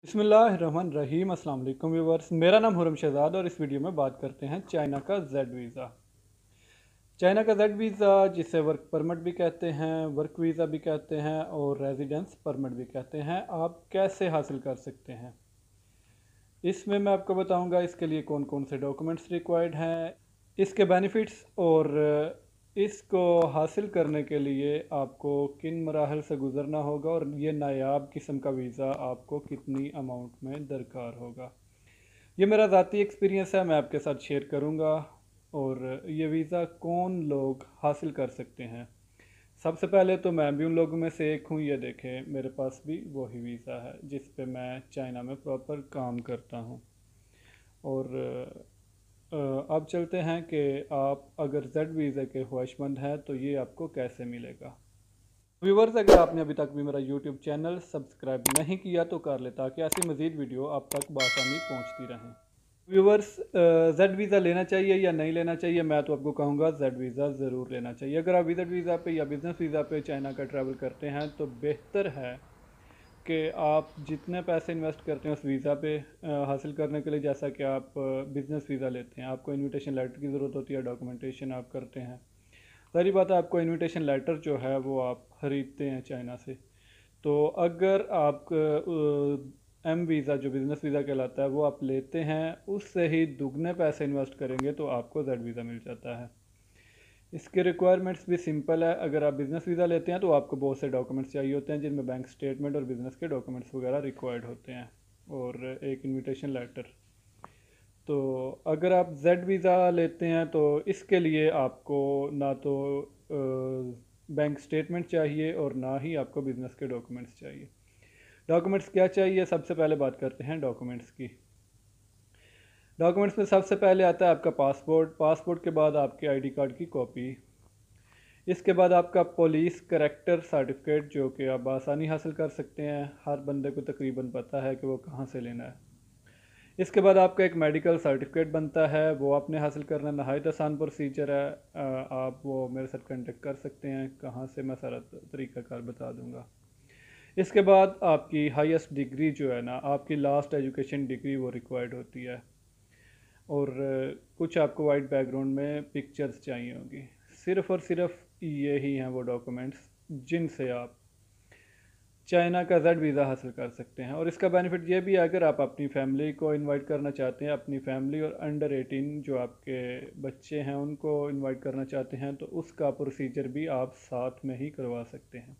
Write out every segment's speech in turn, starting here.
बिस्मिल्लाहिर्रहमानिर्रहीम। अस्सलाम वालेकुम व्यूवर्स, मेरा नाम हुरम शहजाद और इस वीडियो में बात करते हैं चाइना का जेड वीज़ा। चाइना का जेड वीज़ा जिसे वर्क परमिट भी कहते हैं, वर्क वीज़ा भी कहते हैं और रेजिडेंस परमिट भी कहते हैं, आप कैसे हासिल कर सकते हैं इसमें मैं आपको बताऊंगा इसके लिए कौन कौन से डॉक्यूमेंट्स रिक्वायर्ड हैं, इसके बेनिफिट्स और इसको हासिल करने के लिए आपको किन मराहल से गुज़रना होगा और ये नायाब किस्म का वीज़ा आपको कितनी अमाउंट में दरकार होगा। ये मेरा ज़ाती एक्सपीरियंस है, मैं आपके साथ शेयर करूँगा। और ये वीज़ा कौन लोग हासिल कर सकते हैं, सबसे पहले तो मैं भी उन लोगों में से एक हूँ। ये देखें, मेरे पास भी वही वीज़ा है जिस पे मैं चाइना में प्रॉपर काम करता हूँ। और अब चलते हैं कि आप अगर जेड वीज़ा के ख्वाहिशमंद हैं तो ये आपको कैसे मिलेगा। व्यूवर्स, अगर आपने अभी तक भी मेरा यूट्यूब चैनल सब्सक्राइब नहीं किया तो कर ले ताकि ऐसी मज़ीद वीडियो आप तक बआसानी पहुंचती रहें। व्यूवर्स, जेड वीज़ा लेना चाहिए या नहीं लेना चाहिए, मैं तो आपको कहूँगा जेड वीज़ा ज़रूर लेना चाहिए। अगर आप जेड वीज़ा पे या बिज़नेस वीज़ा पे चाइना का ट्रैवल करते हैं तो बेहतर है कि आप जितने पैसे इन्वेस्ट करते हैं उस वीज़ा पे हासिल करने के लिए, जैसा कि आप बिज़नेस वीज़ा लेते हैं, आपको इनविटेशन लेटर की ज़रूरत होती है, डॉक्यूमेंटेशन आप करते हैं। सारी बात है, आपको इनविटेशन लेटर जो है वो आप ख़रीदते हैं चाइना से। तो अगर आप एम वीज़ा जो बिज़नेस वीज़ा कहलाता है वो आप लेते हैं, उससे ही दुगने पैसे इन्वेस्ट करेंगे तो आपको जेड वीज़ा मिल जाता है। इसके रिक्वायरमेंट्स भी सिंपल है। अगर आप बिज़नेस वीज़ा लेते हैं तो आपको बहुत से डॉक्यूमेंट्स चाहिए होते हैं जिनमें बैंक स्टेटमेंट और बिज़नेस के डॉक्यूमेंट्स वगैरह रिक्वायर्ड होते हैं और एक इनविटेशन लेटर। तो अगर आप जेड वीज़ा लेते हैं तो इसके लिए आपको ना तो बैंक स्टेटमेंट चाहिए और ना ही आपको बिज़नेस के डॉक्यूमेंट्स चाहिए। डॉक्यूमेंट्स क्या चाहिए, सबसे पहले बात करते हैं डॉक्यूमेंट्स की। डॉक्यूमेंट्स में सबसे पहले आता है आपका पासपोर्ट। पासपोर्ट के बाद आपके आईडी कार्ड की कॉपी। इसके बाद आपका पुलिस करैक्टर सर्टिफिकेट जो कि आप आसानी हासिल कर सकते हैं, हर बंदे को तकरीबन पता है कि वो कहाँ से लेना है। इसके बाद आपका एक मेडिकल सर्टिफिकेट बनता है, वो आपने हासिल करना नहायत आसान प्रोसीजर है। आप वो मेरे साथ कांटेक्ट कर सकते हैं, कहाँ से मैं सारा तरीक़ाकार बता दूँगा। इसके बाद आपकी हाईएस्ट डिग्री जो है ना, आपकी लास्ट एजुकेशन डिग्री वो रिक्वायर्ड होती है। और कुछ आपको वाइट बैकग्राउंड में पिक्चर्स चाहिए होगी। सिर्फ़ और सिर्फ यही हैं वो डॉक्यूमेंट्स जिनसे आप चाइना का जेड वीज़ा हासिल कर सकते हैं। और इसका बेनिफिट ये भी है, अगर आप अपनी फैमिली को इनवाइट करना चाहते हैं, अपनी फैमिली और अंडर 18 जो आपके बच्चे हैं उनको इनवाइट करना चाहते हैं, तो उसका प्रोसीजर भी आप साथ में ही करवा सकते हैं।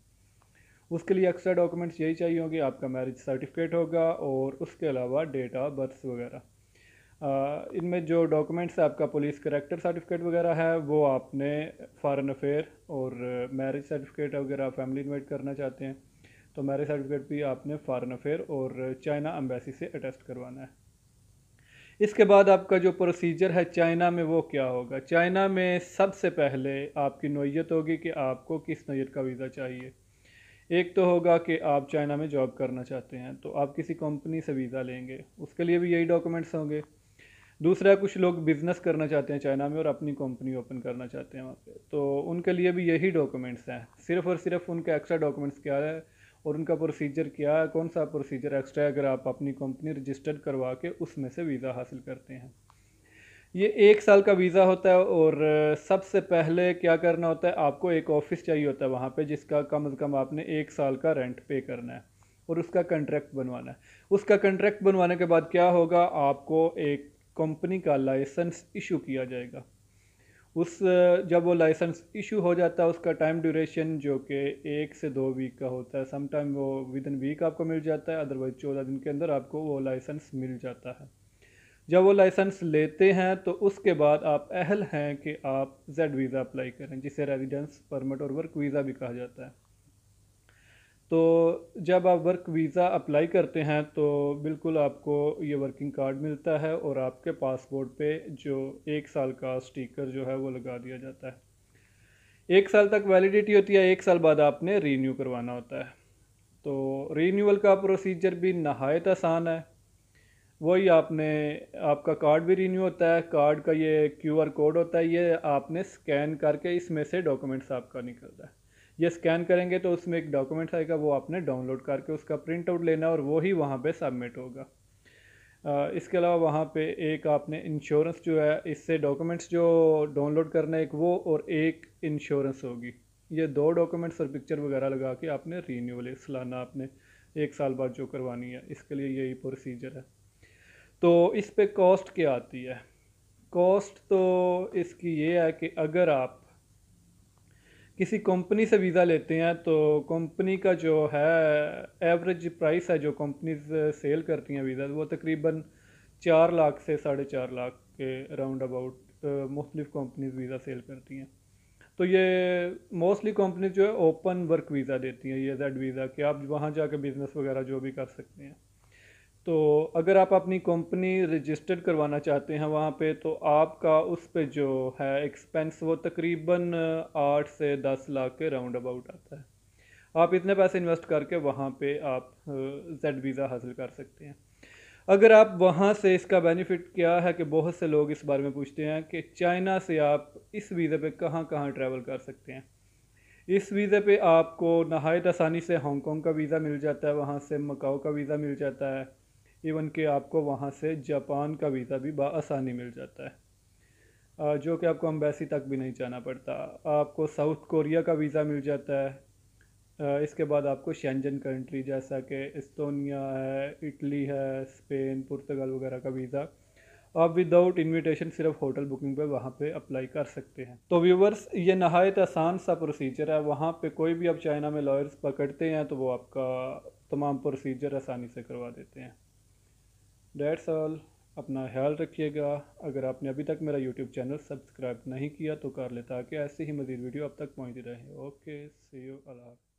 उसके लिए एक्स्ट्रा डॉक्यूमेंट्स यही चाहिए होंगे, आपका मैरिज सर्टिफिकेट होगा और उसके अलावा डेट ऑफ बर्थ वगैरह। इनमें जो डॉक्यूमेंट्स है, आपका पुलिस करैक्टर सर्टिफिकेट वगैरह है वो आपने फॉरेन अफेयर, और मैरिज सर्टिफिकेट अगर आप फैमिली इनवाइट करना चाहते हैं तो मैरिज सर्टिफिकेट भी आपने फॉरेन अफेयर और चाइना एम्बेसी से अटेस्ट करवाना है। इसके बाद आपका जो प्रोसीजर है चाइना में वो क्या होगा। चाइना में सबसे पहले आपकी नौयत होगी कि आपको किस नौयत का वीज़ा चाहिए। एक तो होगा कि आप चाइना में जॉब करना चाहते हैं तो आप किसी कंपनी से वीज़ा लेंगे, उसके लिए भी यही डॉक्यूमेंट्स होंगे। दूसरा, कुछ लोग बिज़नेस करना चाहते हैं चाइना में और अपनी कंपनी ओपन करना चाहते हैं वहाँ पे, तो उनके लिए भी यही डॉक्यूमेंट्स हैं। सिर्फ़ और सिर्फ उनका एक्स्ट्रा डॉक्यूमेंट्स क्या है और उनका प्रोसीजर क्या है, कौन सा प्रोसीजर एक्स्ट्रा है अगर आप अपनी कंपनी रजिस्टर्ड करवा के उसमें से वीज़ा हासिल करते हैं। ये 1 साल का वीज़ा होता है और सबसे पहले क्या करना होता है, आपको एक ऑफ़िस चाहिए होता है वहाँ पे जिसका कम से कम आपने 1 साल का रेंट पे करना है और उसका कंट्रैक्ट बनवाना है। उसका कंट्रैक्ट बनवाने के बाद क्या होगा, आपको एक कंपनी का लाइसेंस इशू किया जाएगा। उस जब वो लाइसेंस इशू हो जाता है उसका टाइम ड्यूरेशन जो कि 1 से 2 वीक का होता है। सम टाइम वो विद इन वीक आपको मिल जाता है, अदरवाइज 14 दिन के अंदर आपको वो लाइसेंस मिल जाता है। जब वो लाइसेंस लेते हैं तो उसके बाद आप अहल हैं कि आप जेड वीज़ा अप्लाई करें, जिसे रेजिडेंस परमिट और वर्क वीज़ा भी कहा जाता है। तो जब आप वर्क वीज़ा अप्लाई करते हैं तो बिल्कुल आपको ये वर्किंग कार्ड मिलता है और आपके पासपोर्ट पे जो 1 साल का स्टिकर जो है वो लगा दिया जाता है। 1 साल तक वैलिडिटी होती है, 1 साल बाद आपने रीन्यू करवाना होता है। तो रीन्यूअल का प्रोसीजर भी नहायत आसान है। वही आपने, आपका कार्ड भी रीन्यू होता है, कार्ड का ये क्यूआर कोड होता है, ये आपने स्कैन करके इसमें से डॉक्यूमेंट्स आपका निकलता है। ये स्कैन करेंगे तो उसमें एक डॉक्यूमेंट आएगा, वो आपने डाउनलोड करके उसका प्रिंट आउट लेना और वो ही वहाँ पे सबमिट होगा। इसके अलावा वहाँ पे एक आपने इंश्योरेंस जो है, इससे डॉक्यूमेंट्स जो डाउनलोड करना है एक वो, और एक इंश्योरेंस होगी। ये दो डॉक्यूमेंट्स और पिक्चर वगैरह लगा के आपने रीन्यूअल सालाना आपने 1 साल बाद जो करवानी है, इसके लिए यही प्रोसीजर है। तो इस पे कॉस्ट क्या आती है? कॉस्ट तो इसकी ये है कि अगर आप किसी कंपनी से वीज़ा लेते हैं तो कंपनी का जो है एवरेज प्राइस है जो कंपनीज सेल करती हैं वीज़ा, वो तकरीबन 4 लाख से 4.5 लाख के राउंड अबाउट मुख्तलिफ कंपनीज वीज़ा सेल करती हैं। तो ये मोस्टली कंपनीज जो है ओपन वर्क वीज़ा देती हैं, ये जेड वीज़ा, कि आप वहाँ जाकर बिज़नेस वगैरह जो भी कर सकते हैं। तो अगर आप अपनी कंपनी रजिस्टर्ड करवाना चाहते हैं वहाँ पे, तो आपका उस पे जो है एक्सपेंस वो तकरीबन 8 से 10 लाख के राउंड अबाउट आता है। आप इतने पैसे इन्वेस्ट करके वहाँ पे आप जेड वीज़ा हासिल कर सकते हैं। अगर आप वहाँ से, इसका बेनिफिट क्या है कि बहुत से लोग इस बारे में पूछते हैं कि चाइना से आप इस वीज़े पे कहाँ कहाँ ट्रैवल कर सकते हैं। इस वीज़े पे आपको नहायत आसानी से हांगकॉन्ग का वीज़ा मिल जाता है, वहाँ से मकाओ का वीज़ा मिल जाता है, इवन कि आपको वहाँ से जापान का वीज़ा भी आसानी मिल जाता है, जो कि आपको एम्बेसी तक भी नहीं जाना पड़ता। आपको साउथ कोरिया का वीज़ा मिल जाता है। इसके बाद आपको शेंजन कंट्री जैसा कि एस्तोनिया है, इटली है, स्पेन, पुर्तगाल वगैरह का वीज़ा आप विदाउट इनविटेशन सिर्फ होटल बुकिंग पे वहाँ पे अप्लाई कर सकते हैं। तो व्यूवर्स, ये नहायत आसान सा प्रोसीजर है। वहाँ पे कोई भी आप चाइना में लॉयर्स पकड़ते हैं तो वो आपका तमाम प्रोसीजर आसानी से करवा देते हैं। That's all. अपना ख्याल रखिएगा। अगर आपने अभी तक मेरा यूट्यूब चैनल सब्सक्राइब नहीं किया तो कर ले, ताकि ऐसी ही मज़ीद वीडियो अब तक पहुँचती रहे। Okay, see you, Allah.